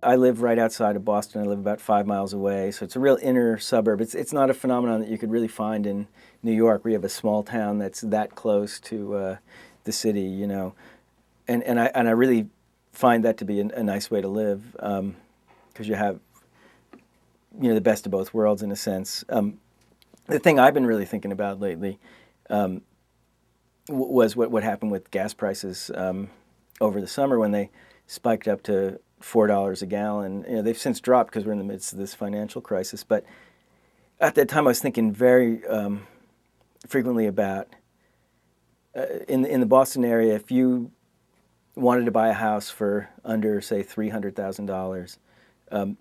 I live right outside of Boston. I live about 5 miles away, so it's a real inner suburb. It's not a phenomenon that you could really find in New York, where you have a small town that's that close to the city, you know. And I really find that to be a nice way to live, because you have, you know, the best of both worlds in a sense. The thing I've been really thinking about lately was what happened with gas prices over the summer when they spiked up to $4 a gallon. You know, they've since dropped because we're in the midst of this financial crisis. But at that time, I was thinking very frequently about in the Boston area, if you wanted to buy a house for under, say, $300,000,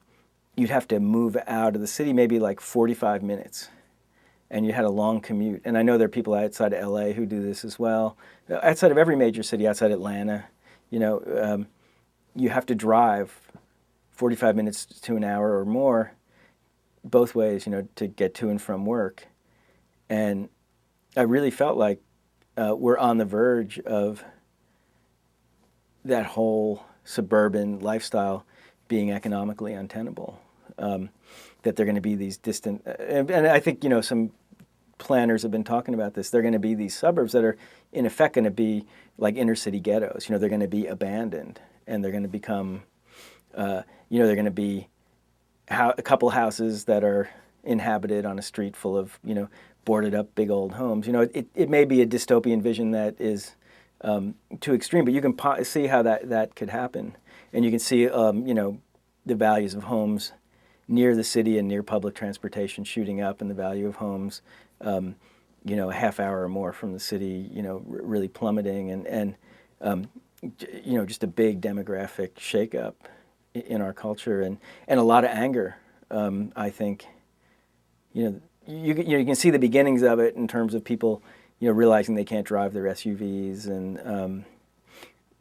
you'd have to move out of the city maybe like 45 minutes. And you had a long commute. And I know there are people outside of LA who do this as well. Outside of every major city, outside Atlanta, you know, you have to drive 45 minutes to an hour or more both ways, you know, to get to and from work. And I really felt like we're on the verge of that whole suburban lifestyle being economically untenable. That they're going to be these distant, and I think, you know, some planners have been talking about this. They're going to be these suburbs that are in effect going to be like inner city ghettos. You know, they're going to be abandoned, and they're going to become, you know, they're going to be a couple houses that are inhabited on a street full of, you know, boarded up big old homes. You know, it may be a dystopian vision that is too extreme, but you can see how that could happen, and you can see, you know, the values of homes near the city and near public transportation shooting up, and the value of homes, you know, a half hour or more from the city, you know, really plummeting, and you know, just a big demographic shakeup in our culture, and a lot of anger. I think, you know, you can see the beginnings of it in terms of people, you know, realizing they can't drive their SUVs, and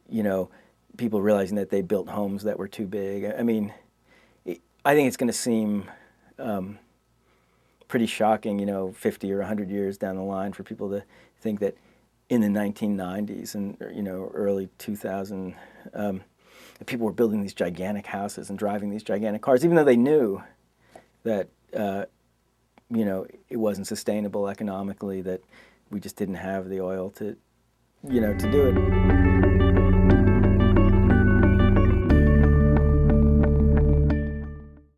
you know, people realizing that they built homes that were too big. I mean, I think it's going to seem pretty shocking, you know, 50 or 100 years down the line, for people to think that in the 1990s and, you know, early 2000, people were building these gigantic houses and driving these gigantic cars, even though they knew that, you know, it wasn't sustainable economically, that we just didn't have the oil to, you know, to do it.